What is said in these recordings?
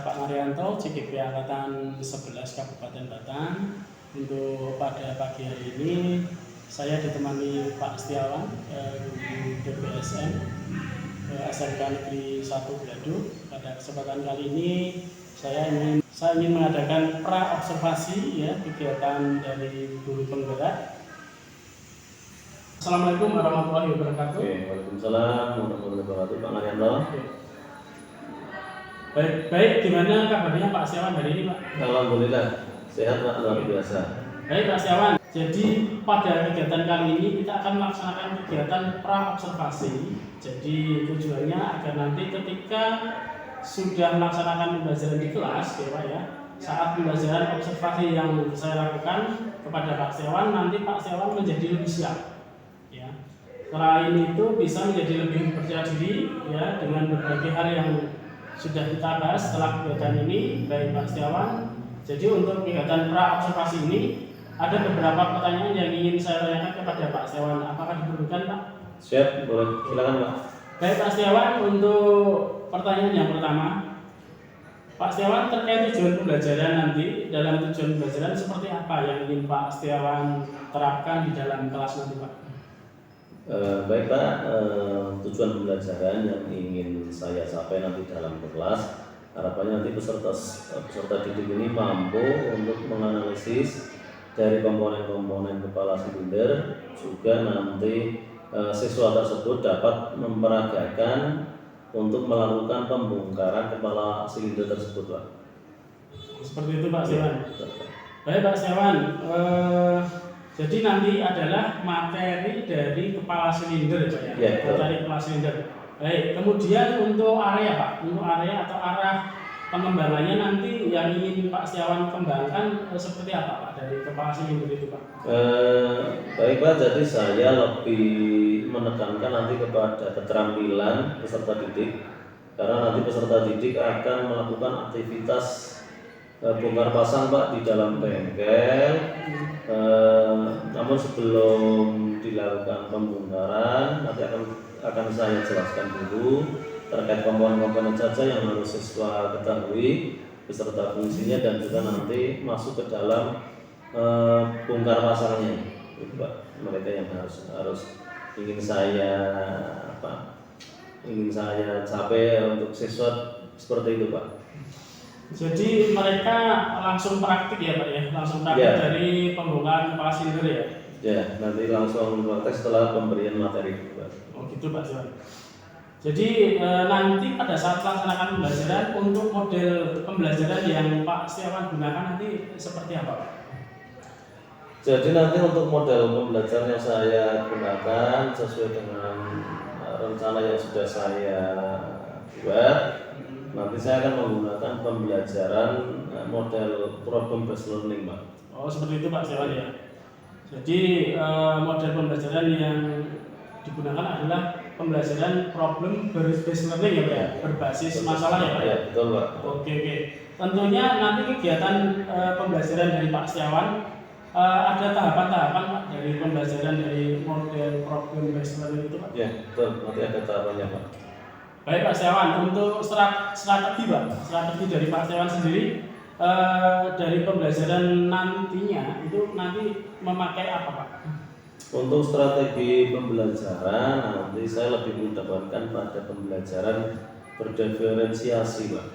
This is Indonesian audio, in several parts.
Pak Marianto, CGP Angkatan 11 Kabupaten Batang. Untuk pada pagi hari ini saya ditemani Pak Setiawan, guru DBSN SMK Negeri 1 Gladu. Pada kesempatan kali ini saya ingin mengadakan pra-observasi ya, kegiatan dari guru penggerak. Assalamualaikum warahmatullahi wabarakatuh. Waalaikumsalam warahmatullahi wabarakatuh, Pak Marianto. Baik, gimana kabarnya Pak Setiawan hari ini, Pak? Alhamdulillah, sehat Pak, luar biasa. Baik Pak Setiawan, jadi pada kegiatan kali ini kita akan melaksanakan kegiatan pra-observasi. Jadi tujuannya agar nanti ketika sudah melaksanakan pembelajaran di kelas, ya Pak ya, saat pembelajaran observasi yang saya lakukan kepada Pak Setiawan, nanti Pak Setiawan menjadi lebih siap. Ya. Selain itu bisa menjadi lebih percaya diri ya dengan berbagai hal yang sudah kita bahas setelah kegiatan ini, baik Pak Setiawan. Jadi untuk kegiatan pra-observasi ini ada beberapa pertanyaan yang ingin saya tanyakan kepada Pak Setiawan. Apakah diperlukan Pak? Siap, boleh, silakan Pak. Baik Pak Setiawan, untuk pertanyaan yang pertama, Pak Setiawan terkait tujuan pembelajaran nanti, dalam tujuan pembelajaran seperti apa yang ingin Pak Setiawan terapkan di dalam kelas nanti Pak? Baik Pak, tujuan pembelajaran yang ingin saya capai nanti dalam kelas, harapannya nanti peserta didik ini mampu untuk menganalisis dari komponen-komponen kepala silinder, juga nanti siswa tersebut dapat memperagakan untuk melakukan pembongkaran kepala silinder tersebut Pak. Seperti itu Pak Setiawan. Baik Pak Setiawan, jadi nanti adalah materi dari kepala silinder Pak ya? Ya, materi kepala silinder. Baik, kemudian untuk area Pak, untuk area atau arah pengembangannya nanti yang ingin Pak Setiawan kembangkan seperti apa Pak dari kepala silinder itu Pak? Baik Pak, jadi saya lebih menekankan nanti kepada keterampilan peserta didik, karena nanti peserta didik akan melakukan aktivitas bongkar pasang Pak di dalam bengkel. Namun sebelum dilakukan pembongkaran nanti akan saya jelaskan dulu terkait komponen-komponen saja yang harus siswa ketahui beserta fungsinya dan juga nanti masuk ke dalam bongkar pasangnya itu Pak. Mereka yang harus ingin saya capai untuk siswa seperti itu Pak. Jadi mereka langsung praktik ya Pak ya, langsung praktik Ya. dari pembongkaran kepala silinder ya? Ya, nanti langsung praktek setelah pemberian materi Pak. Oh gitu Pak Setiawan. Jadi nanti pada saat melaksanakan pembelajaran, untuk model pembelajaran yang Pak Setiawan gunakan nanti seperti apa Pak? Jadi nanti untuk model pembelajaran yang saya gunakan sesuai dengan rencana yang sudah saya buat, nanti saya akan menggunakan pembelajaran model problem based learning Pak. Oh seperti itu Pak Setiawan ya. Jadi model pembelajaran yang digunakan adalah pembelajaran problem based learning ya Pak ya, berbasis masalah ya Pak ya. Ya betul Pak. Oke. Tentunya nanti kegiatan pembelajaran dari Pak Setiawan ada tahapan-tahapan Pak dari pembelajaran dari model problem based learning itu Pak. Ya betul, nanti ada tahapannya Pak. Baik Pak Setiawan, untuk strategi Pak, strategi dari Pak Setiawan sendiri dari pembelajaran nantinya itu nanti memakai apa Pak? Untuk strategi pembelajaran nanti saya lebih mendapatkan pada pembelajaran berdiferensiasi Pak.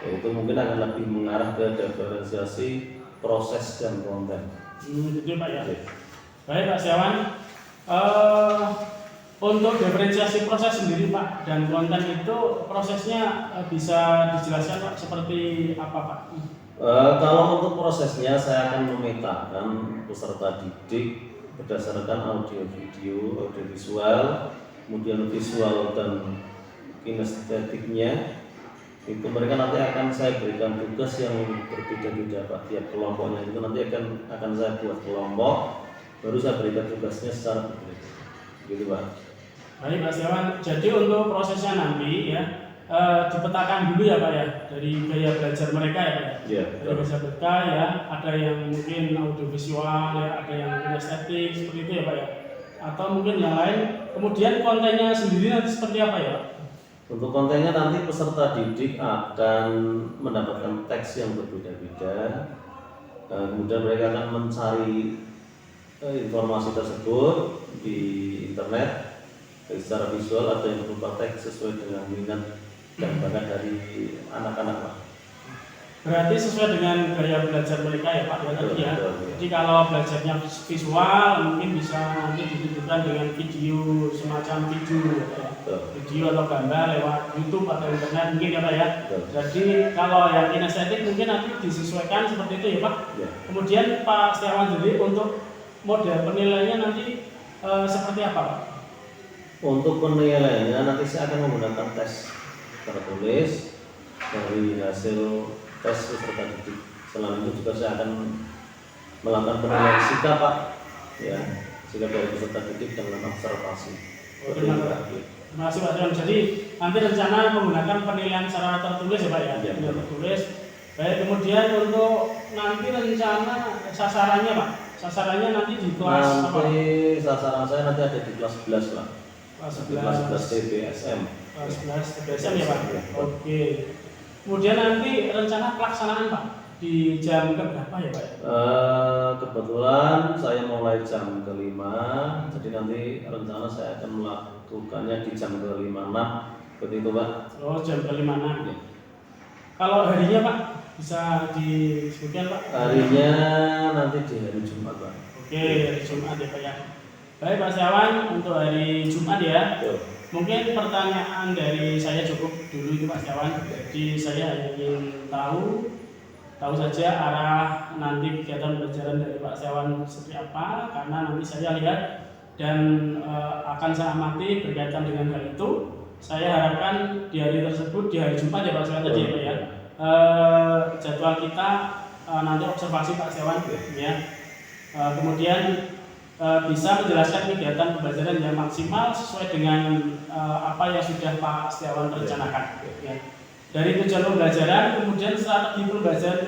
Yaitu mungkin akan lebih mengarah ke diferensiasi proses dan konten. Gitu Pak ya. Baik Pak Setiawan, untuk diferensiasi proses sendiri Pak dan konten itu prosesnya bisa dijelaskan Pak seperti apa Pak? Kalau untuk prosesnya saya akan memetakan peserta didik berdasarkan audio visual, kemudian visual dan kinestetiknya. Itu mereka nanti akan saya berikan tugas yang berbeda-beda Pak. Tiap kelompoknya itu nanti akan saya buat kelompok, baru saya berikan tugasnya secara berbeda. Gitu Pak. Baik Pak Setiawan, jadi untuk prosesnya nanti ya dipetakan dulu ya Pak ya, dari gaya belajar mereka ya Pak ya. Iya. Dari belajar mereka ya, ada yang mungkin audiovisual ya, ada yang kinestetik seperti itu ya Pak ya. Atau mungkin yang lain. Kemudian kontennya sendiri nanti seperti apa ya Pak? Untuk kontennya nanti peserta didik akan mendapatkan teks yang berbeda-beda. Kemudian mereka akan mencari informasi tersebut di internet, baik secara visual atau yang berupa teks sesuai dengan minat dan bakat dari anak-anak, Pak. Berarti sesuai dengan gaya belajar mereka ya Pak ya tadi ya. Jadi kalau belajarnya visual mungkin bisa nanti ditunjukkan dengan video, semacam video ya. Video atau gambar lewat YouTube atau internet mungkin ya Pak ya. Jadi kalau yang kinestetik mungkin nanti disesuaikan seperti itu ya Pak. Kemudian Pak Setiawan sendiri untuk model penilaiannya nanti seperti apa Pak? Untuk penilaiannya nanti saya akan menggunakan tes tertulis dari hasil tes peserta didik. Selain itu juga saya akan melakukan penilaian sikap Pak, ya, sikap dari peserta didik dengan observasi. Terima kasih Pak Setiawan. Jadi nanti rencana menggunakan penilaian secara tertulis ya Pak ya, tertulis. Baik, kemudian untuk nanti rencana sasarannya Pak, sasarannya nanti di kelas apa? Nanti sasaran saya nanti ada di kelas 11 Pak. Kelas 11 TBSM. Kelas 11 TBSM ya Pak. Oke. Kemudian nanti rencana pelaksanaan Pak di jam berapa ya Pak? Kebetulan saya mulai jam ke-5, jadi nanti rencana saya akan melakukannya di jam ke-5-6, seperti itu Pak. Oh, jam ke-5-6 ya. Kalau harinya Pak bisa disebutkan Pak? Harinya nanti di hari Jumat Pak. Oke, hari Jumat ya Pak ya. Baik Pak Setiawan, untuk hari Jumat ya. Mungkin pertanyaan dari saya cukup dulu itu Pak Setiawan. Jadi saya ingin tahu saja arah nanti kegiatan pembelajaran dari Pak Setiawan seperti apa, karena nanti saya lihat dan akan saya amati berkaitan dengan hal itu. Saya harapkan di hari tersebut, di hari Jumat ya Pak Setiawan tadi ya Pak ya, jadwal kita nanti observasi Pak Setiawan ya. Kemudian bisa menjelaskan kegiatan pembelajaran yang maksimal sesuai dengan apa yang sudah Pak Setiawan rencanakan. Ya. Dari tujuan pembelajaran, kemudian strategi pembelajaran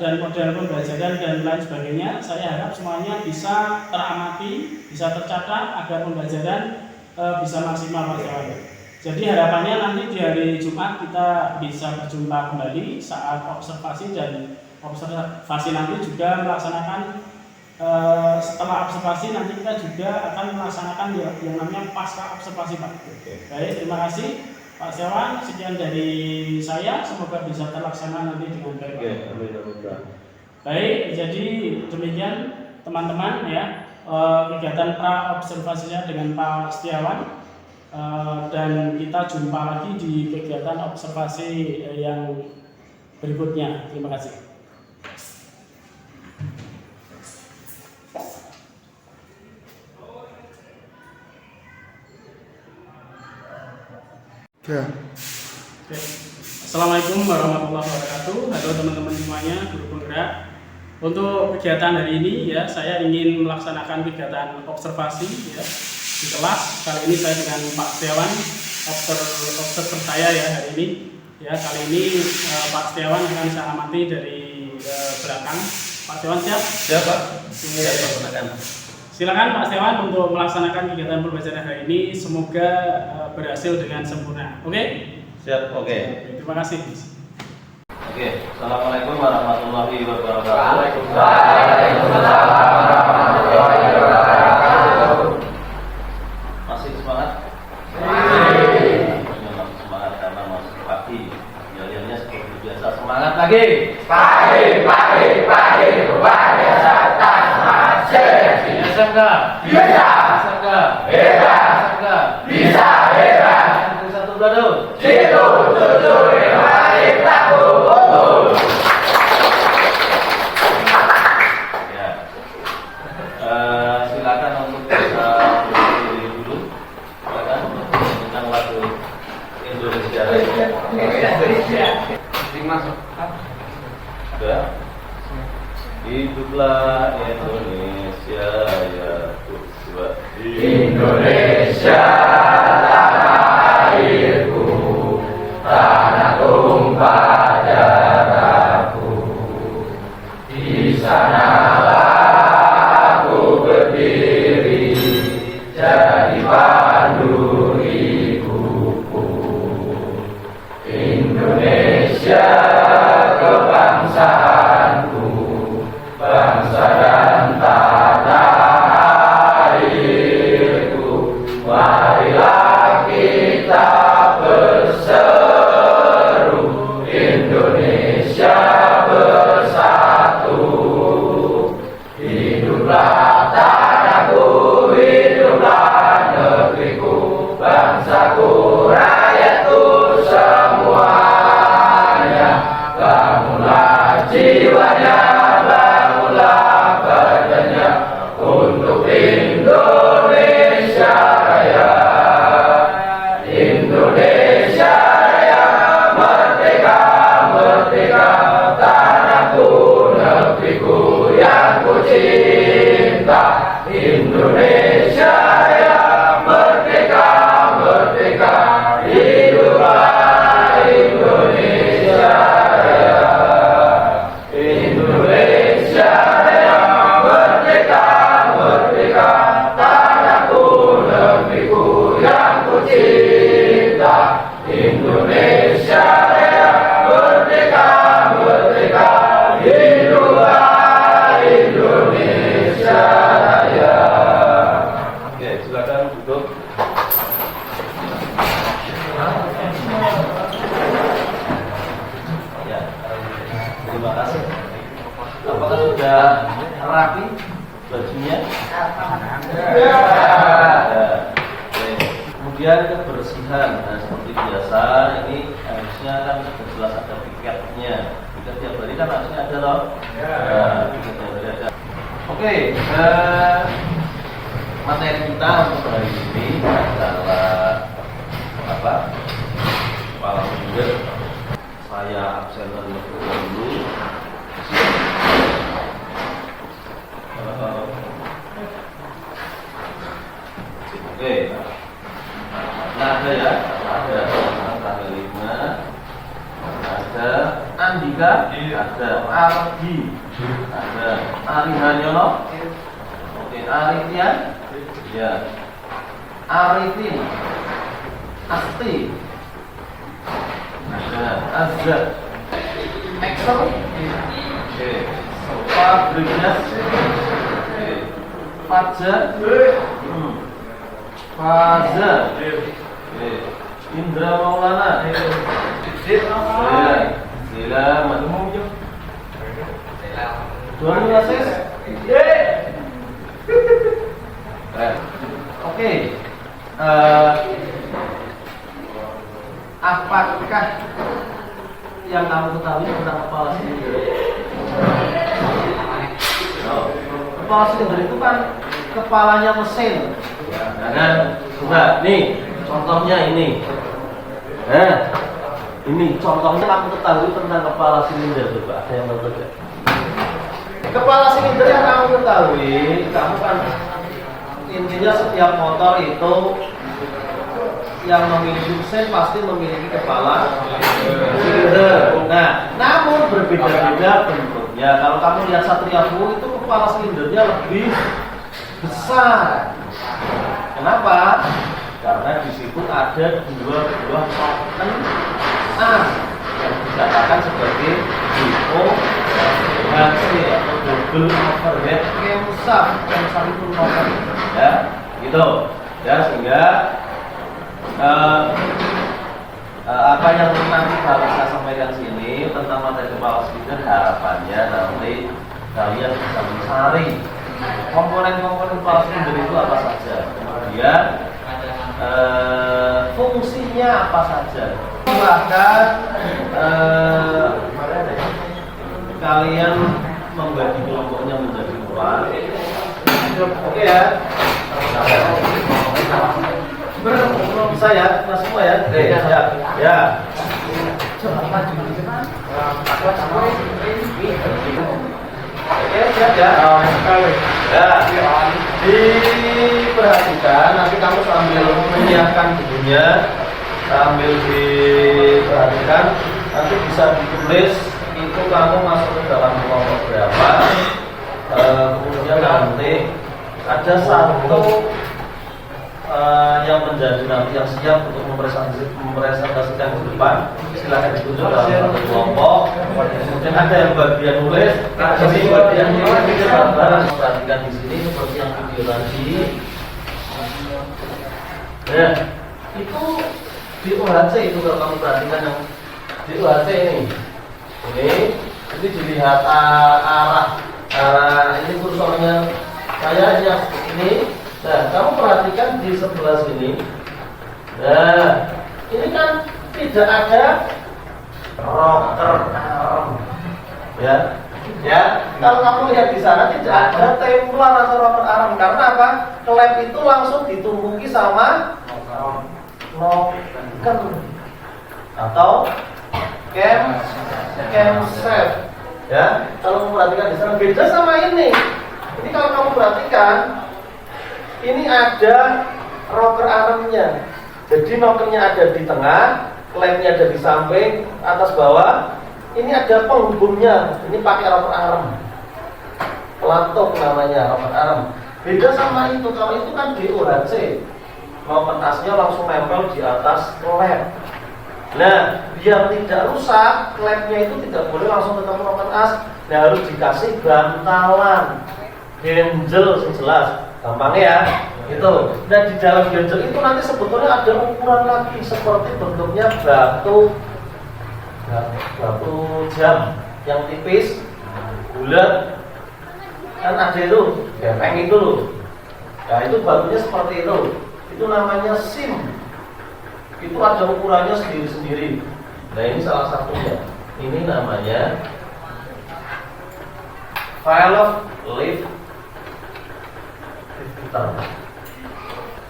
dan model pembelajaran dan lain sebagainya, saya harap semuanya bisa teramati, bisa tercatat agar pembelajaran bisa maksimal Pak Setiawan. Jadi harapannya nanti di hari Jumat kita bisa berjumpa kembali saat observasi, dan observasi nanti juga melaksanakan setelah observasi nanti kita juga akan melaksanakan yang namanya pasca observasi Pak. Baik, terima kasih Pak Setiawan. Sekian dari saya, semoga bisa terlaksana nanti dengan baik. Baik, jadi demikian teman-teman ya kegiatan pra observasinya dengan Pak Setiawan. Dan kita jumpa lagi di kegiatan observasi yang berikutnya. Terima kasih. Ya. Assalamualaikum warahmatullahi wabarakatuh. Halo teman-teman semuanya, guru penggerak. Untuk kegiatan hari ini ya, saya ingin melaksanakan kegiatan observasi ya di kelas. Kali ini saya dengan Pak Setiawan, observer saya ya hari ini. Ya, kali ini Pak Setiawan akan saya amati dari belakang. Pak Setiawan siap? Siap Pak. Silakan Pak Setiawan untuk melaksanakan kegiatan pembelajaran hari ini. Semoga berhasil dengan sempurna. Oke? Siap, oke. Terima kasih. Oke, Assalamualaikum warahmatullahi wabarakatuh. Waalaikumsalam warahmatullahi wabarakatuh. Masih semangat? Memang semangat karena masih pagi. Jalannya seperti biasa, semangat lagi. Pagi, luar biasa, semangat. Bisa enggak? Bisa. Bisa enggak? Hebat. Bisa enggak? Bisa, hebat. Satu dulu. Situ, tujuh, lima, satu. Ya. Silakan untuk bisa berdiri dulu. Silakan tentang lagu Indonesia. Masuk. Sudah. Hiduplah Indonesia ya Tuhan. Indonesia tanah airku, tanah Marilah kita berseru, Indonesia bersatu. Hiduplah tanahku, hiduplah negeriku, bangsaku, rakyatku semuanya. Bangunlah jiwanya, bangunlah badannya untuk Indonesia Raya. Indonesia Raya, merdeka, merdeka, tanahku, negeriku yang ku cinta. Indonesia Raya, merdeka, merdeka, hiduplah Indonesia Raya. Indonesia Raya, merdeka, merdeka, tanahku, negeriku yang ku cinta. Indonesia Raya, merdeka, merdeka, hiduplah Indonesia Raya. Oke, silakan duduk. Ya, terima kasih. Apakah sudah rapi bajunya? Ya. Oke. Kemudian kebersihan, nah, seperti biasa ini harusnya kan sudah jelas ada piketnya. Piket tiap hari kan harusnya ada loh. Piket tiap hari ada. Oke, materi kita untuk hari ini adalah apa? Kepala minggu. Saya absen terlebih dahulu. Oke, nah ada ya, ada tanggal 5, ada Andika, ada Ardi, ada Ari Hanyono, oke, Arifin, ya, Arifin, Asti, ada Azza, Excel, oke, Fabrikas, oke, Fajar, Faza, Indra Maulana, Sila Madmum, Tuan Asis, oke, apakah yang kamu ketahui tentang kepala silinder? Kepala silinder itu kan kepalanya mesin. Nah kan, coba nih contohnya ini. Nah, ini contohnya kamu ketahui tentang kepala silinder, coba ada yang tahu tidak? Kepala silinder yang kamu ketahui, kamu kan intinya setiap motor itu yang memiliki mesin pasti memiliki kepala silinder. Nah, namun berbeda-beda bentuknya. Kalau kamu lihat Satria Full itu kepala silindernya lebih besar. Kenapa? Karena di situ ada dua buah token yang dikatakan sebagai DOHC atau double overhead camshaft. Camshaft itu nomor ya, gitu. Ya, sehingga apa yang nanti harus saya sampaikan sini tentang materi kepala silinder, harapannya nanti kalian bisa mencari komponen-komponen kepala silinder itu apa saja, kemudian fungsinya apa saja. Bahkan kalian membagi kelompoknya menjadi 4. Oke ya. Bisa ya, mas semua ya. Siap. Ya. Oke, siap ya. Ya. Diperhatikan, nanti kamu sambil menyiapkan bukunya, sambil diperhatikan, nanti bisa ditulis itu kamu masuk ke dalam kelompok berapa. Kemudian nanti ada satu yang menjadi nanti yang siap untuk mempresentasikan ke depan, silakan ditunjuk dalam satu kelompok. Kemudian ada yang bagian nulis, jadi bagian nulis kita barang perhatikan di sini seperti yang video tadi. Nah, itu di UHC itu kalau kamu perhatikan yang di UHC ini dilihat arah ini kursornya kayaknya ini. Nah, kamu perhatikan di sebelah sini. Nah, ini kan tidak ada rocker arm, ya. Kalau kamu lihat di sana tidak ada templar atau rocker arm, karena apa? Klep itu langsung ditumbuki sama noken atau camshaft, ya. Kalau kamu perhatikan di sana beda sama ini. Ini kalau kamu perhatikan, ini ada rocker armnya. Jadi nokennya ada di tengah, klepnya ada di samping, atas bawah. Ini ada penghubungnya. Ini pakai rocker arm. Pelatuk namanya rocker arm. Beda sama itu. Kalau itu kan DOHC. Mau pentasnya langsung nempel di atas klep. Nah, biar tidak rusak, klepnya itu tidak boleh langsung ketemu rocker as. Nah, harus dikasih bantalan, genjel jelas. Gampangnya ya. Itu. Dan di dalam genjel itu nanti sebetulnya ada ukuran lagi seperti bentuknya batu jam yang tipis, bulat, kan ada itu, gepeng itu loh. Nah, itu batunya seperti itu. Itu namanya SIM. Itu ada ukurannya sendiri-sendiri. Nah, ini salah satunya. Ini namanya valve lift.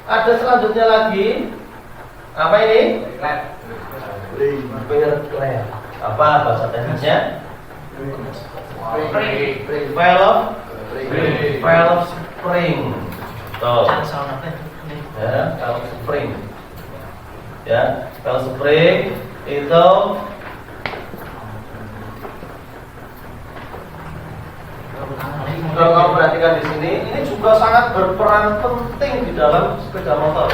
Ada selanjutnya lagi. Apa ini? Klep. Apa bahasa teknisnya? Valve spring. Tuh. Ya, valve spring. Ya, valve spring itu kalau kamu perhatikan di sini, ini juga sangat berperan penting di dalam sepeda motor.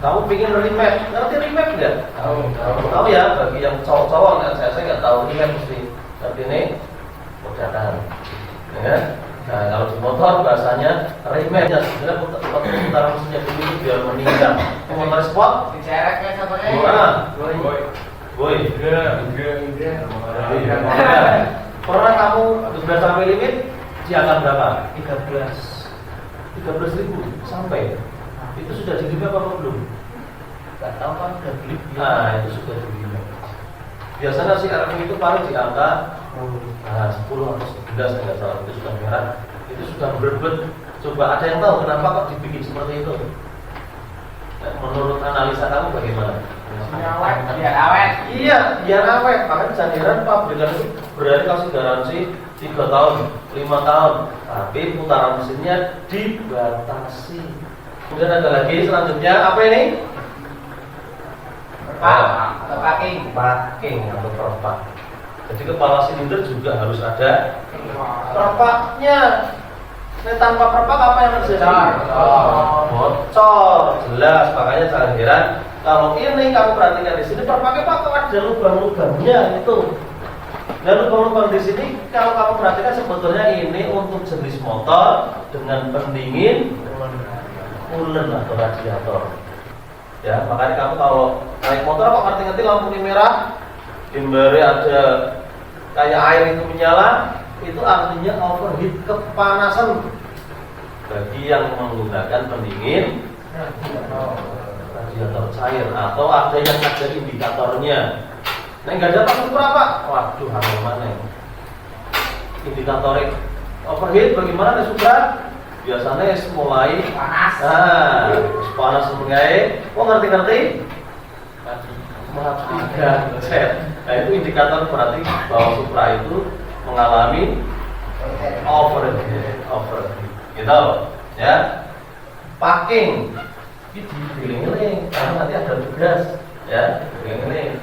Kamu bikin remap, ngerti remap nggak? Tahu ya, bagi yang cowok-cowok, saya nggak tahu remap mesti. Tapi ini perdaan, ya. Nah, kalau di motor bahasanya remapnya sebenarnya putaran mesinnya dulu biar meninggal. Motor sport, Dicereknya sebenarnya. boy. Pernah kamu sudah sampai limit? Diangkat berapa? 13.000 sampai. Itu sudah di limit apa belum? Gak tahu kan udah beli. Nah, itu sudah di limit. Biasanya si RP itu paling di angka 10 atau 11 nggak salah, itu sudah merah. Itu sudah berbet. Coba ada yang tahu kenapa kok dibikin seperti itu? Nah, menurut analisa kamu bagaimana? Biar awet. Iya, biar awet. Makanya janjiran pabrikan itu berani kasih garansi 3 tahun, 5 tahun. Tapi putaran mesinnya dibatasi. Kemudian ada lagi selanjutnya apa ini? Packing atau perpak. Jadi kepala silinder juga harus ada perpaknya. Nah, tanpa perpak apa yang terjadi? Bocor, jelas. Makanya jangan heran kalau ini kamu perhatikan di sini perpaknya kok ada lubang-lubangnya itu. Dan lubang-lubang di sini kalau kamu perhatikan sebetulnya ini untuk jenis motor dengan pendingin coolant atau radiator. Ya, makanya kamu kalau naik motor kok ngerti-ngerti lampu ini merah, dimbari ada kayak air itu menyala, itu artinya overheat, kepanasan. Bagi yang menggunakan pendingin radiator cair atau ada yang ada indikatornya. Nah, nggak dapat ukur apa? Waduh, hal mana? Indikator overheat bagaimana nih sudah? Biasanya mulai Panas. Nah, panas mulai. Oh, ngerti-ngerti? Mati set. Nah, itu indikator berarti bahwa Supra itu mengalami overheat. Gitu, ya. Packing. Ini digiling-giling karena nanti ada tugas, ya. Digiling-giling.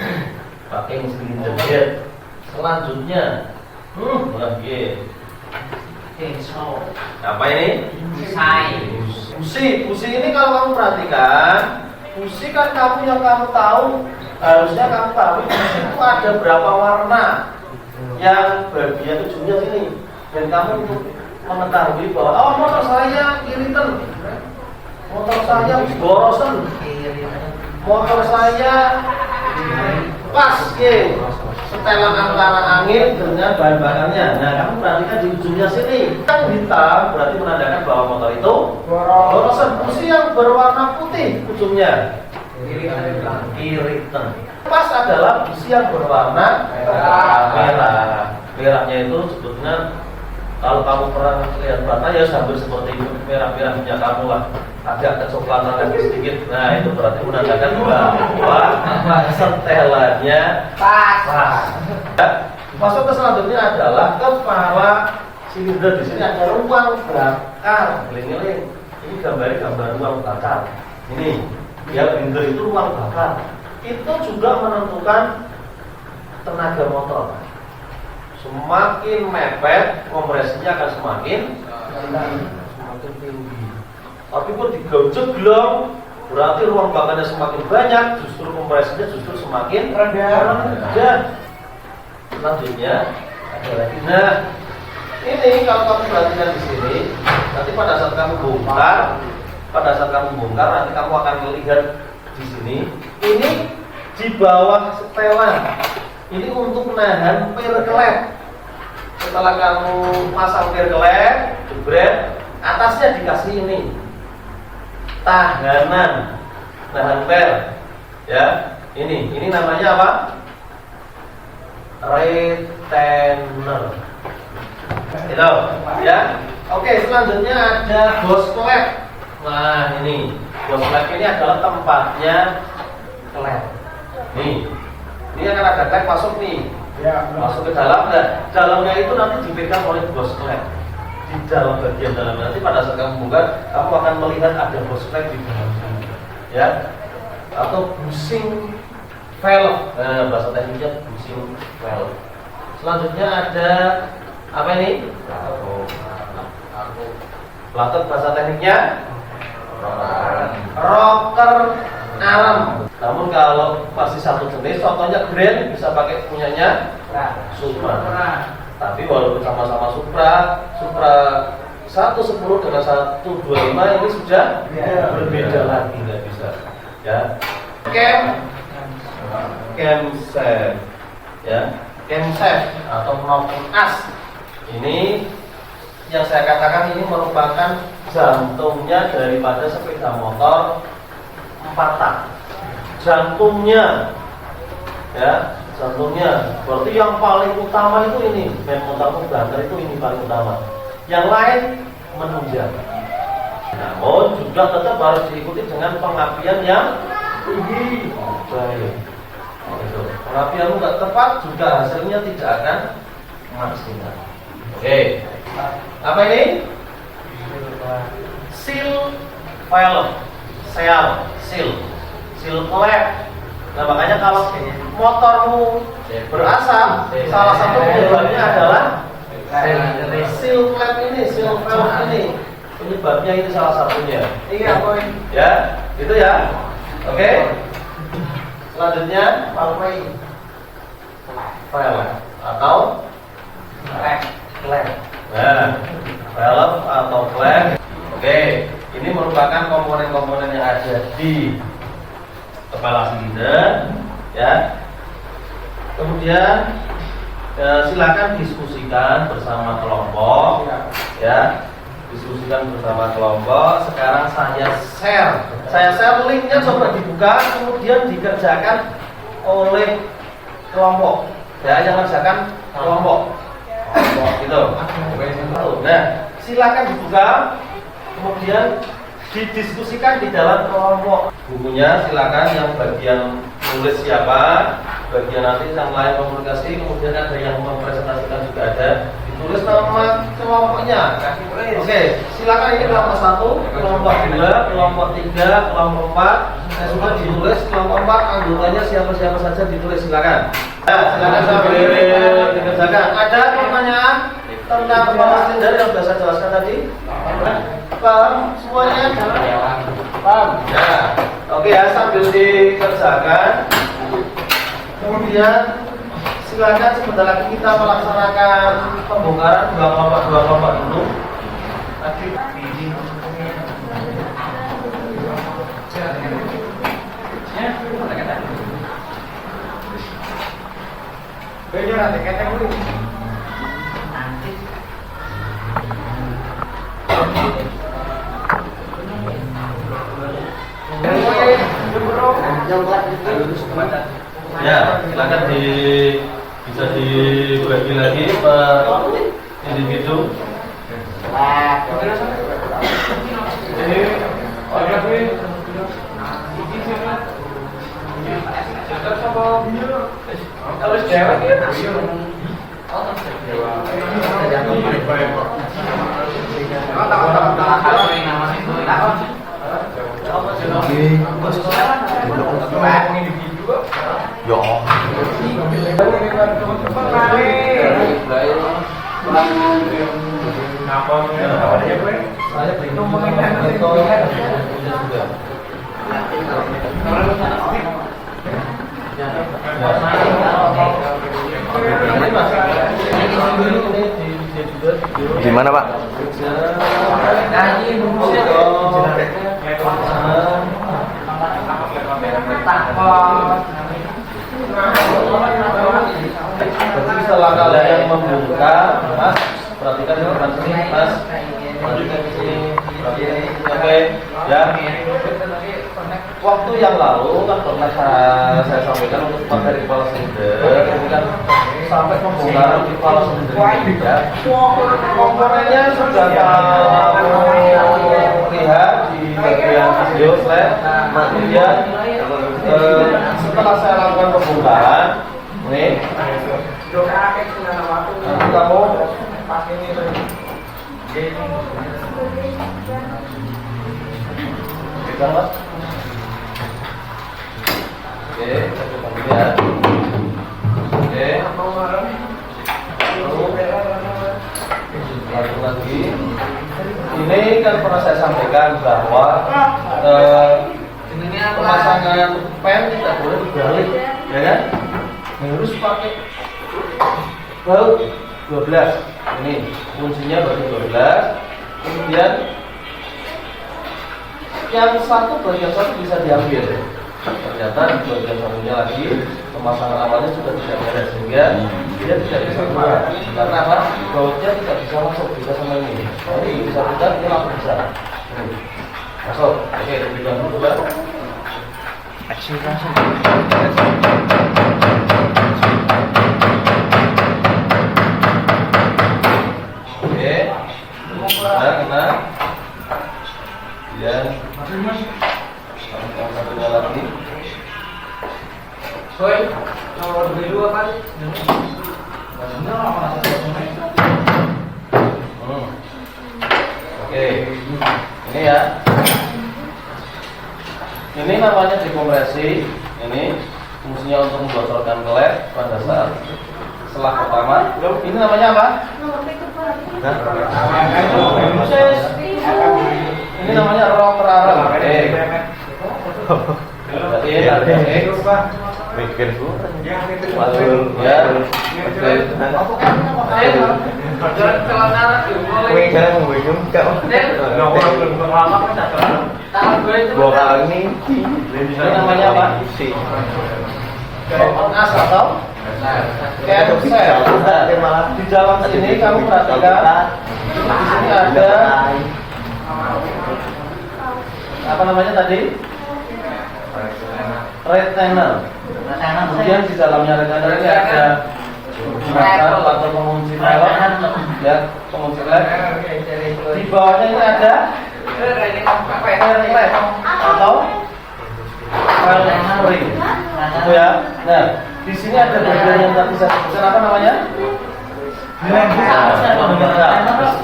Packing silinder head. Selanjutnya, lagi. Apa ini? Busi ini kalau kamu perhatikan, busi kan yang kamu tahu, harusnya kamu tahu busi itu ada berapa warna yang bagian ujungnya sini. Dan kamu untuk mengetahui bahwa motor saya iritan, motor saya borosan, Motor saya pas ke setelan antara angin dengan bahan bakarnya. Nah, kamu perhatikan di ujungnya sini yang hitam berarti menandakan bahwa motor itu borosan. Busi yang berwarna putih ujungnya kiri tengah. Pas adalah busi yang berwarna merah. Merahnya itu sebetulnya kalau kamu pernah lihat bata ya hampir seperti itu, merah-merah punya kamu lah, agak kecoklatan sedikit. Nah itu berarti menandakan bahwa setelannya pas. Masuk ke selanjutnya adalah kepala silinder. Di sini ada ruang bakar. Geling-geling. Ini gambar ruang bakar. Ini ya, silinder itu ruang bakar. Itu juga menentukan tenaga motor. Semakin mepet, kompresinya akan semakin tinggi. Tapi pun digojek belum, berarti ruang bakarnya semakin banyak, justru kompresinya justru semakin rendah. Selanjutnya ada lagi. Nah, ini kalau kamu perhatikan di sini, nanti pada saat kamu bongkar, nanti kamu akan melihat di sini. Ini di bawah setelan. Ini untuk menahan perkelep. Setelah kamu pasang perkelep, jebret, atasnya dikasih ini tahanan, tahan per. Ya, ini namanya apa? Retainer. Gitu, ya. Oke, selanjutnya ada ghost klep. Nah, ini ghost klep ini adalah tempatnya klep. Nih. Ini akan ada klep masuk nih, ya, masuk ke dalam. Nah, dalamnya itu nanti dipegang oleh ghost klep. Di dalam bagian dalam nanti pada saat kamu buka, kamu akan melihat ada ghost klep di dalamnya, ya, atau bushing valve. Nah, bahasa tekniknya bushing valve. Selanjutnya ada apa ini? Platot bahasa tekniknya rocker arm. Namun kalau masih satu jenis, contohnya Grand bisa pakai punyanya Supra. Tapi walaupun sama-sama Supra 110 dengan 125 ini sudah berbeda lagi, nggak bisa. Ya, camshaft, ya, camshaft atau maupun as. Ini yang saya katakan ini merupakan jantungnya daripada sepeda motor 4 tak. Jantungnya, ya, jantungnya. Berarti yang paling utama itu ini, main motor banter itu ini paling utama. Yang lain menunjang. Namun juga tetap harus diikuti dengan pengapian yang tinggi. Baik. Pengapian nggak tepat juga hasilnya tidak akan maksimal. Oke. Apa ini? Seal valve. Seal klep. Nah, makanya kalau motormu berasap, salah satu penyebabnya adalah seal klep ini, seal valve ini. Penyebabnya ini salah satunya. Iya, boy. Ya, gitu ya. Oke. Selanjutnya valve atau klep. Nah, valve atau klep. Oke, ini merupakan komponen-komponen yang ada di kepala silinder, ya. Kemudian silakan diskusikan bersama kelompok, ya. Diskusikan bersama kelompok. Sekarang saya share linknya, coba dibuka, kemudian dikerjakan oleh kelompok, ya, yang mengerjakan kelompok, gitu. Nah, silakan dibuka, kemudian didiskusikan di dalam kelompok. Bukunya silakan, yang bagian nulis siapa, bagian nanti yang lain komunikasi, kemudian ada yang mempresentasikan juga ada, ditulis nama kelompoknya. Oke, silakan ini kelompok 1, kelompok 2, kelompok 3, kelompok 4. Saya sudah ditulis kelompok 4 anggotanya siapa-siapa saja ditulis, silakan. Nah, silakan sambil dikerjakan. Ada pertanyaan tentang kepala silinder yang sudah saya jelaskan tadi? Paham semuanya? Paham? Ya. Oke ya, sambil dikerjakan. Kemudian silakan sebentar lagi kita melaksanakan pembongkaran dua kelompok dulu. Tadi Ya, silakan bisa dibagi lagi per individu. Gimana Pak? Jadi setelah kalian membuka, Mas, perhatikan di depan sini, Mas. Perhatikan di sini. Oke, ya. Waktu yang lalu kan pernah saya sampaikan untuk materi kepala sender, ini kan sampai pembongkaran kepala sender ya. Komponennya sudah kamu lihat di bagian video slide. Kemudian setelah saya lakukan pembongkaran, nih, nanti kamu pegang Mas. Oke, ya. Oke. Lalu lagi. Ini kan pernah saya sampaikan bahwa pemasangan pen tidak boleh dibalik, ya kan? Harus pakai baut 12. Ini kuncinya baru 12. Kemudian yang satu bagian satu bisa diambil. Ternyata di bagian satunya lagi pemasangan awalnya sudah tidak beres sehingga dia tidak bisa keluar. Karena apa? Bautnya tidak bisa masuk, bisa sama ini. Jadi bisa putar, ini langsung bisa. Masuk. Oke, demikian dulu coba. Oke. Kena. Kemudian satunya lagi. Soy, nomor dulu apa? Oke, ini ya. Ini namanya dekompresi. Ini fungsinya untuk membocorkan klep pada saat selah pertama. Ini namanya apa? Ini namanya rocker arm. Oke. Berarti ada Mikir Bu. Waduh, ya. Ini namanya apa? As atau cancel. Di dalam sini kamu perhatikan. Di sini ada apa namanya tadi? Retainer. Kemudian di dalamnya retainer ini ada mata atau pengunci pelek, ya, pengunci pelek. Di bawahnya ini ada pelek atau pelek spring, gitu ya. Nah, di sini ada bagian yang tadi saya sebutkan apa namanya?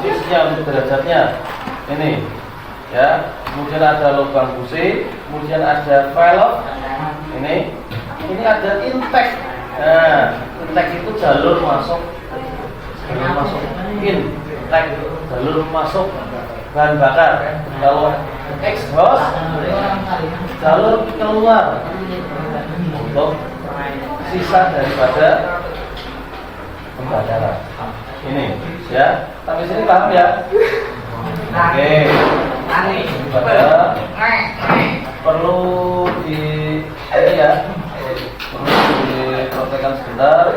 Di sini untuk derajatnya ini, ya. Kemudian ada lubang busi, kemudian ada valve. Ini ada intake. Nah, intake itu jalur masuk intake, jalur masuk bahan bakar. Kalau exhaust, jalur keluar untuk sisa daripada pembakaran. Ini, ya. Tapi sini paham ya? Oke. Perlu di ini ya, perlu dipraktekkan sebentar.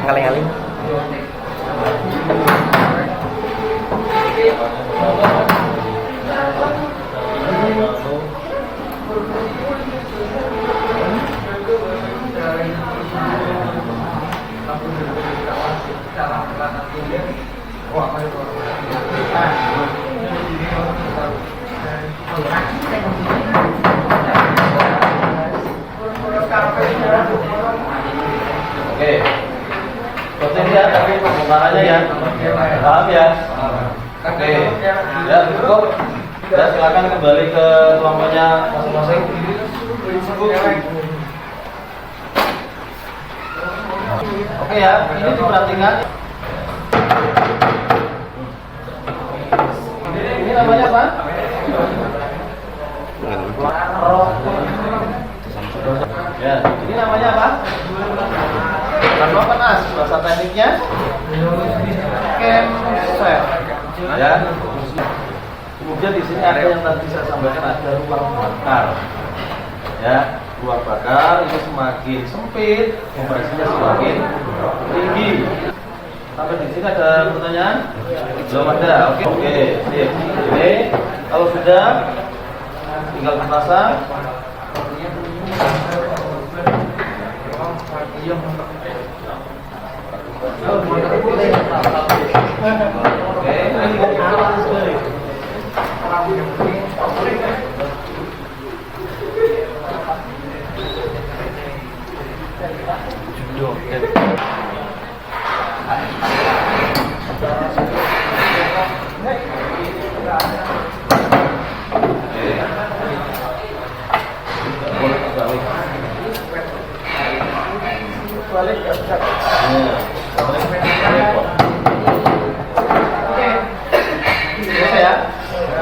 Ngaling-ngaling. Oke. Penting ya, tapi pembongkarannya ya. Paham ya? Oke. Ya, cukup. Ya, silakan kembali ke kelompoknya masing-masing. Oke ya, ini diperhatikan. Ini namanya apa? Ya, ini namanya apa? Nama panas, bahasa tekniknya campsite. Ya. Kemudian di sini ada yang tadi saya sampaikan, ada ruang bakar. Ya, ruang bakar itu semakin sempit, kompresinya semakin tinggi. Sampai di sini ada pertanyaan? Belum ada. Oke, sip. Ini kalau sudah tinggal dipasang.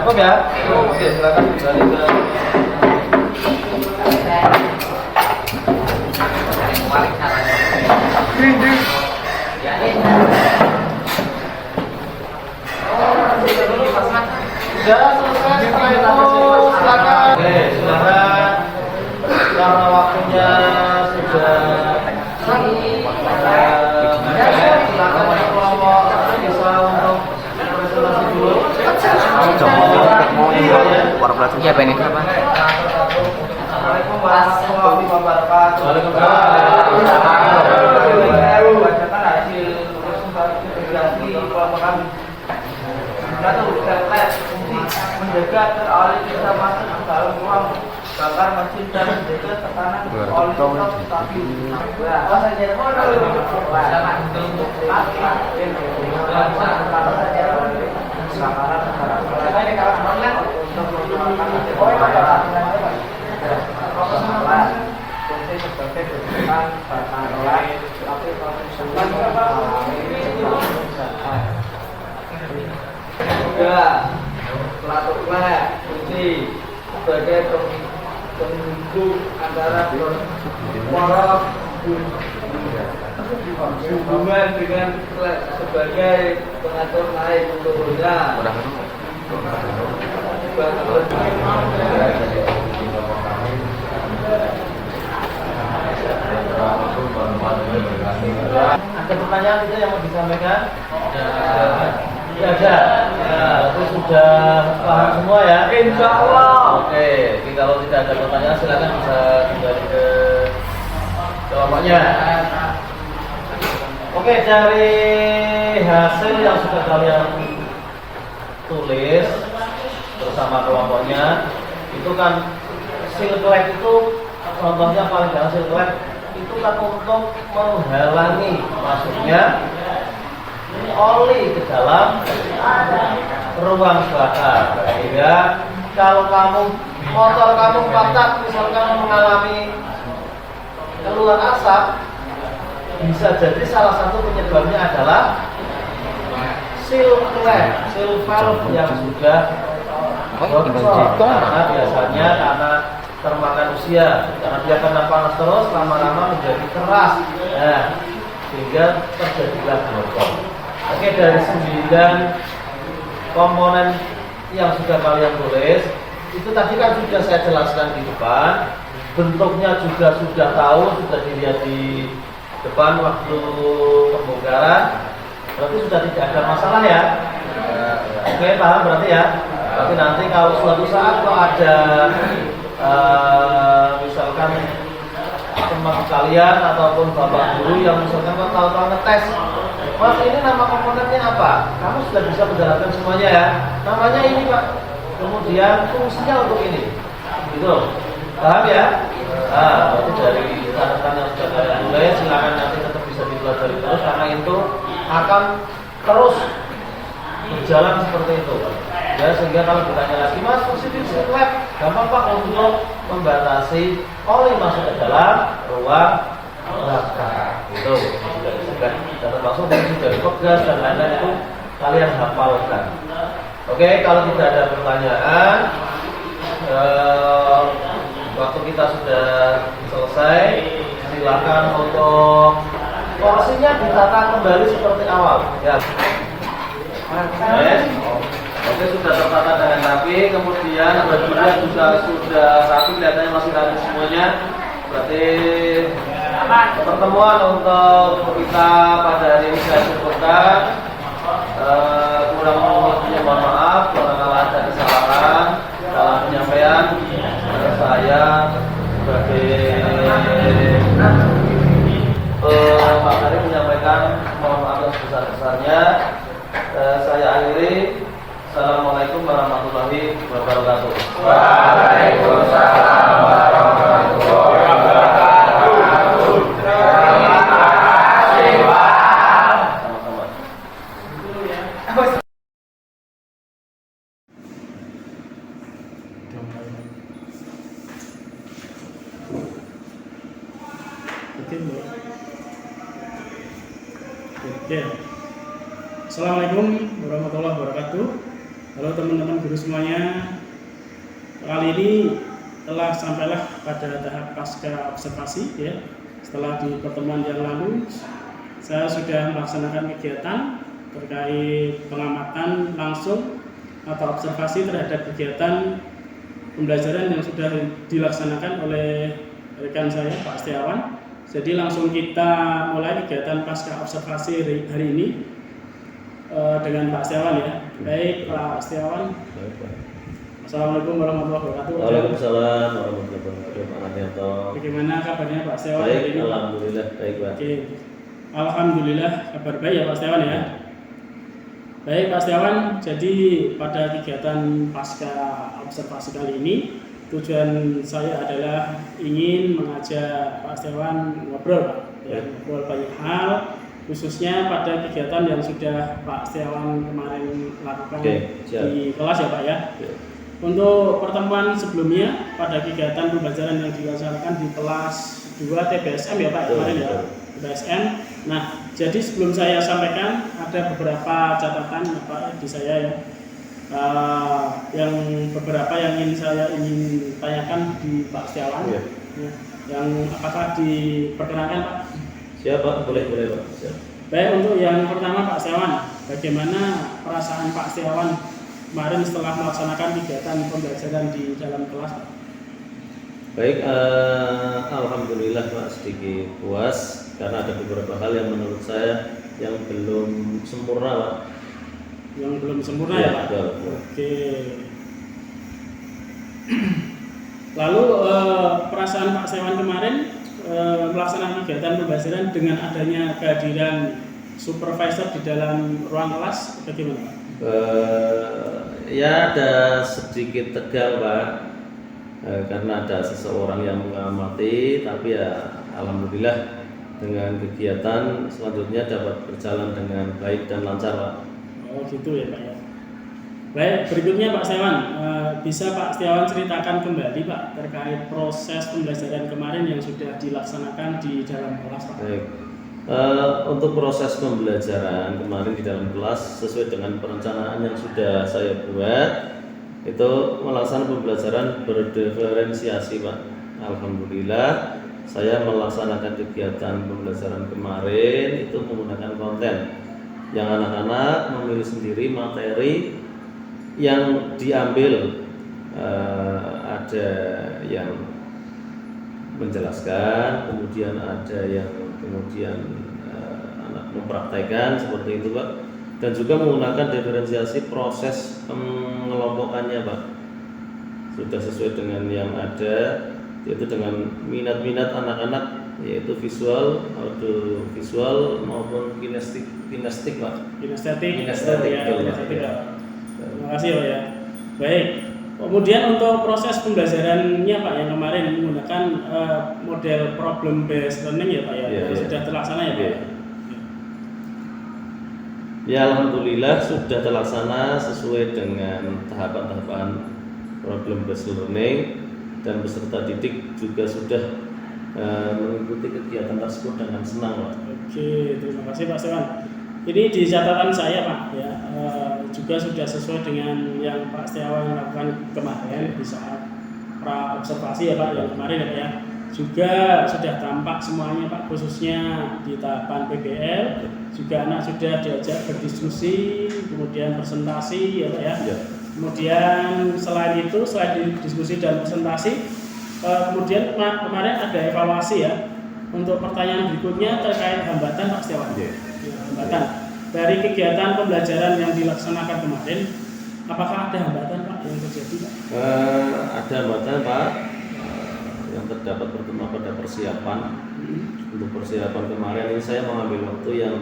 Cukup ya? Oke, silakan kembali ke sudah selesai. Setelah itu silakan. Oke, silakan. Karena waktunya sudah silakan kelompok bisa untuk presentasi dulu. Iya, pengen apa? Assalamualaikum warahmatullahi wabarakatuh. Bacakan hasil presentasi integrasi kelompok kami. Satu, terkait fungsi menjaga agar oli bisa masuk ke dalam ruang bakar mesin dan menjaga tekanan oli tetap stabil. Pelatuklah fungsi sebagai penghubung antara poros hubungan dengan sebagai pengatur naik turunnya. Ada pertanyaan itu yang mau disampaikan? Ya ada. Ya, itu sudah paham semua ya. Insya Allah. Oke, jadi kalau tidak ada pertanyaan silakan bisa kembali ke kelompoknya. Oke, dari hasil yang sudah kalian tulis bersama kelompoknya, itu kan silklek itu contohnya paling gampang silklek itu kan untuk menghalangi masuknya oli ke dalam ruang bakar. Sehingga kalau motor kamu patah misalkan mengalami keluar asap, bisa jadi salah satu penyebabnya adalah seal valve yang sudah bocor. Karena biasanya karena termakan usia, karena dia kena panas terus lama-lama menjadi keras, nah, sehingga terjadilah bocor. Oke, dari 9 komponen yang sudah kalian tulis itu tadi kan sudah saya jelaskan di depan, bentuknya juga sudah tahu, sudah dilihat di depan waktu pembongkaran, berarti sudah tidak ada masalah ya. Oke, paham berarti ya. Tapi nanti kalau suatu saat kok ada misalkan teman kalian ataupun bapak guru yang misalkan kok tahu-tahu ngetes, Mas ini nama komponennya apa? Kamu sudah bisa menjalankan semuanya ya. Namanya ini Pak. Kemudian fungsinya untuk ini. Gitu. Paham ya? Nah, berarti dari catatan yang sudah kalian tulis, silakan nanti tetap bisa dipelajari terus karena itu akan terus berjalan seperti itu. Ya, sehingga kalau ditanya lagi, Mas, fungsi lab gampang Pak untuk membatasi oli masuk ke dalam ruang bakar. Itu sudah disebutkan. Dan termasuk fungsi dari pegas dan lain-lain itu kalian hafalkan. Oke, kalau tidak ada pertanyaan, waktu kita sudah selesai. Silakan untuk porsinya ditata kembali seperti awal. Ya. Yes. Oke, sudah tertata dengan rapi. Kemudian bajunya juga sudah rapi, kelihatannya masih rapi semuanya. Berarti pertemuan untuk kita pada hari ini saya cukupkan. Kurang lebihnya mohon maaf karena ada kesalahan dalam penyampaian. Saya sebagai Pak Hari menyampaikan mohon maaf yang sebesar-besarnya. Saya akhiri. Assalamualaikum warahmatullahi wabarakatuh. Waalaikumsalam warahmatullahi wabarakatuh. Terima kasih Pak. Sama-sama. Oke. Assalamualaikum warahmatullahi wabarakatuh. Halo teman-teman guru semuanya. Kali ini telah sampailah pada tahap pasca observasi ya. Setelah di pertemuan yang lalu saya sudah melaksanakan kegiatan terkait pengamatan langsung atau observasi terhadap kegiatan pembelajaran yang sudah dilaksanakan oleh rekan saya Pak Setiawan. Jadi langsung kita mulai kegiatan pasca observasi hari ini dengan Pak Setiawan ya. Baik Pak Setiawan. Assalamualaikum warahmatullahi wabarakatuh. Waalaikumsalam warahmatullahi wabarakatuh. Pak Naryanto. Bagaimana kabarnya Pak Setiawan Baik, hari ini? alhamdulillah baik Pak. Oke. Alhamdulillah kabar baik ya Pak Setiawan ya. Baik Pak Setiawan, jadi pada kegiatan pasca observasi kali ini tujuan saya adalah ingin mengajak Pak Setiawan ngobrol Pak. Ya, ngobrol banyak hal, khususnya pada kegiatan yang sudah Pak Setiawan kemarin lakukan di kelas ya Pak ya. Untuk pertemuan sebelumnya pada kegiatan pembelajaran yang dilaksanakan di kelas 2 TBSM ya Pak kemarin ya, TBSM. Nah, jadi sebelum saya sampaikan ada beberapa catatan Pak di saya ya. Yang beberapa yang saya ingin tanyakan di Pak Setiawan ya. Yang apakah diperkenankan Pak? Siapa? Boleh Pak. Siap. Baik, untuk yang pertama Pak Setiawan, bagaimana perasaan Pak Setiawan kemarin setelah melaksanakan kegiatan pembelajaran di dalam kelas, Pak? Baik, alhamdulillah Pak, sedikit puas karena ada beberapa hal yang menurut saya yang belum sempurna Pak. Yang belum sempurna Ya, ya Pak? betul. Oke. Lalu perasaan Pak Setiawan kemarin melaksanakan kegiatan pembelajaran dengan adanya kehadiran supervisor di dalam ruang kelas, bagaimana Pak? Ya ada sedikit tegang Pak, karena ada seseorang yang mengamati, tapi ya alhamdulillah dengan kegiatan selanjutnya dapat berjalan dengan baik dan lancar Pak. Oh gitu ya Pak ya. Baik, berikutnya Pak Setiawan, bisa Pak Setiawan ceritakan kembali Pak terkait proses pembelajaran kemarin yang sudah dilaksanakan di dalam kelas Pak? Baik. Untuk proses pembelajaran kemarin di dalam kelas sesuai dengan perencanaan yang sudah saya buat, itu melaksanakan pembelajaran berdiferensiasi Pak. Alhamdulillah saya melaksanakan kegiatan pembelajaran kemarin itu menggunakan konten yang anak-anak memilih sendiri materi yang diambil. Ada yang menjelaskan, kemudian ada yang anak mempraktekkan seperti itu Pak, dan juga menggunakan diferensiasi proses pengelompokannya Pak, sudah sesuai dengan yang ada, yaitu dengan minat-minat anak-anak, yaitu visual, audiovisual maupun kinestetik Pak. Kinestetik Ya, Pak. Terima kasih Pak ya. Baik. Kemudian untuk proses pembelajarannya Pak yang kemarin menggunakan model problem based learning ya Pak ya, Ya. sudah terlaksana ya Pak. Ya. Ya alhamdulillah sudah terlaksana sesuai dengan tahapan-tahapan problem based learning, dan peserta didik juga sudah mengikuti kegiatan tersebut dengan senang Pak. Oke, terima kasih Pak Setiawan. Ini di catatan saya Pak ya, juga sudah sesuai dengan yang Pak Setiawan lakukan kemarin di saat pra observasi ya Pak yang kemarin ya Pak ya. Juga sudah tampak semuanya Pak, khususnya di tahapan PBL juga anak sudah diajak berdiskusi, kemudian presentasi ya Pak ya. Ya. Kemudian selain itu, selain diskusi dan presentasi, kemudian kemarin ada evaluasi ya. Untuk pertanyaan berikutnya terkait hambatan Pak Setiawan. Ya. Ya, hambatan dari kegiatan pembelajaran yang dilaksanakan kemarin, apakah ada hambatan Pak yang terjadi Pak? Ada hambatan Pak, yang terdapat pertama pada persiapan. Untuk persiapan kemarin ini saya mengambil waktu yang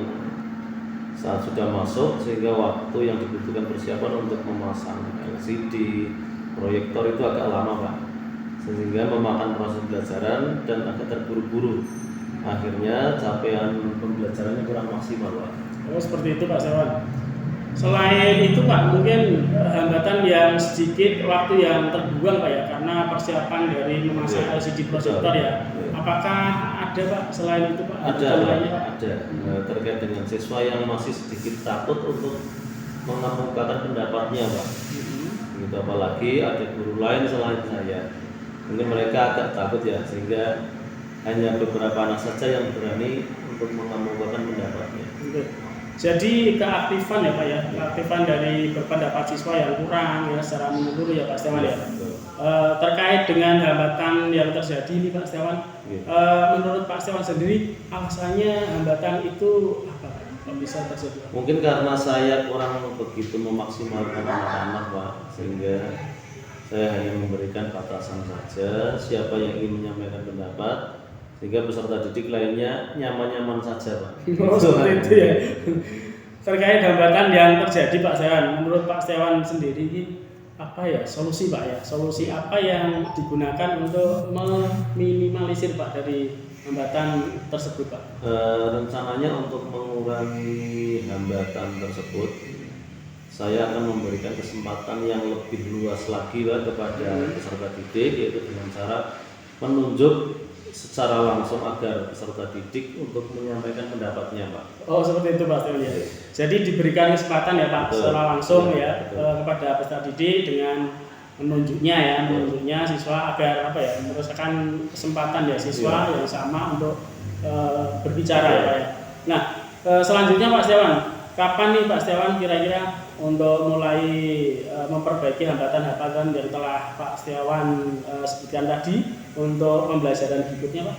saat sudah masuk, sehingga waktu yang dibutuhkan persiapan untuk memasang LCD, proyektor itu agak lama Pak, sehingga memakan proses pembelajaran dan agak terburu-buru. Akhirnya capaian pembelajarannya kurang maksimal Pak. Oh seperti itu Pak Setiawan. Selain itu Pak, mungkin hambatan yang sedikit waktu yang terbuang Pak ya, karena persiapan dari memasang Ya, LCD proyektor ya. Apakah ada Pak selain itu Pak? Ada lainnya, Pak? ada. Terkait dengan siswa yang masih sedikit takut untuk mengemukakan pendapatnya Pak. Gitu, apalagi ada guru lain selain saya. Mungkin mereka agak takut ya, sehingga hanya beberapa anak saja yang berani untuk mengemukakan pendapatnya. Oke. Jadi keaktifan ya Pak ya, keaktifan dari berpendapat siswa yang kurang ya secara menyeluruh ya Pak Setiawan ya. Betul. Terkait dengan hambatan yang terjadi ini Pak Setiawan, menurut Pak Setiawan sendiri alasannya hambatan itu apa Pak? Kalau bisa terjadi? Mungkin karena saya kurang begitu memaksimalkan anak-anak Pak, sehingga saya hanya memberikan batasan saja siapa yang ingin menyampaikan pendapat, sehingga peserta didik lainnya nyaman-nyaman saja Pak. Oh seperti itu ya. Terkait hambatan yang terjadi Pak Setiawan, menurut Pak Setiawan sendiri ini apa ya solusi Pak ya? Solusi apa yang digunakan untuk meminimalisir Pak dari hambatan tersebut Pak? Rencananya untuk mengurangi hambatan tersebut, saya akan memberikan kesempatan yang lebih luas lagi Pak kepada peserta didik, yaitu dengan cara menunjuk secara langsung agar peserta didik untuk menyampaikan pendapatnya Pak. Oh seperti itu Pak Setiawan ya. Jadi diberikan kesempatan ya Pak secara langsung ya kepada peserta didik dengan menunjuknya siswa agar apa ya merasakan kesempatan ya siswa yang sama untuk berbicara ya Pak ya. Nah, selanjutnya Pak Setiawan, kapan nih Pak Setiawan kira-kira untuk mulai memperbaiki hambatan-hambatan yang telah Pak Setiawan sebutkan tadi untuk pembelajaran berikutnya Pak?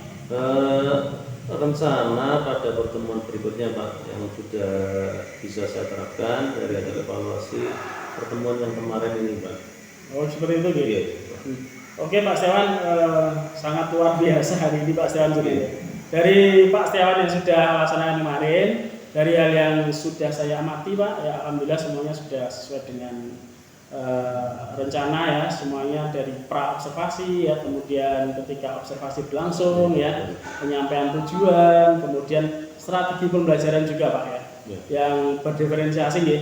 Rencana pada pertemuan berikutnya Pak yang sudah bisa saya terapkan dari hasil evaluasi pertemuan yang kemarin ini Pak. Oh seperti itu gitu. Iya. Oke Pak Setiawan, sangat luar biasa hari ini Pak Setiawan juga. Dari Pak Setiawan yang sudah laksanakan kemarin, dari hal yang sudah saya amati Pak, ya alhamdulillah semuanya sudah sesuai dengan rencana ya, semuanya dari pra observasi ya, kemudian ketika observasi berlangsung ya, penyampaian tujuan, kemudian strategi pembelajaran juga Pak ya, yang berdiferensiasi ya,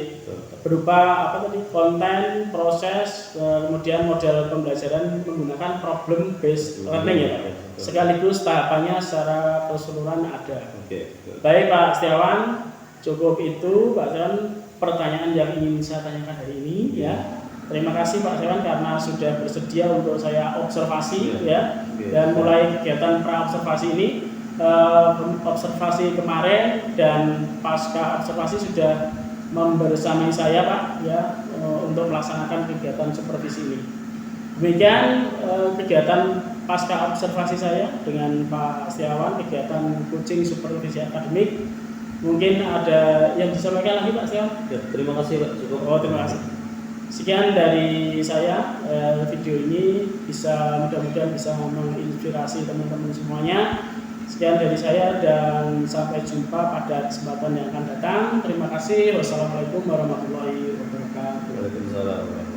berupa apa tadi, konten, proses, kemudian model pembelajaran menggunakan problem based learning ya Pak, sekaligus tahapannya secara keseluruhan ada. Baik Pak Setiawan, cukup itu Pak Setiawan pertanyaan yang ingin saya tanyakan hari ini ya. Terima kasih Pak Setiawan karena sudah bersedia untuk saya observasi ya, dan mulai kegiatan pra observasi ini, observasi kemarin dan pasca observasi sudah membersamai saya Pak ya, untuk melaksanakan kegiatan supervisi ini. Demikian kegiatan pasca observasi saya dengan Pak Setiawan, kegiatan coaching supervisi akademik. Mungkin ada yang disampaikan lagi Pak Setiawan? Ya, terima kasih Pak. Cukup. Oh terima kasih. Sekian dari saya, video ini mudah-mudahan bisa menginspirasi teman-teman semuanya. Sekian dari saya dan sampai jumpa pada kesempatan yang akan datang. Terima kasih. Wassalamualaikum warahmatullahi wabarakatuh. Waalaikumsalam.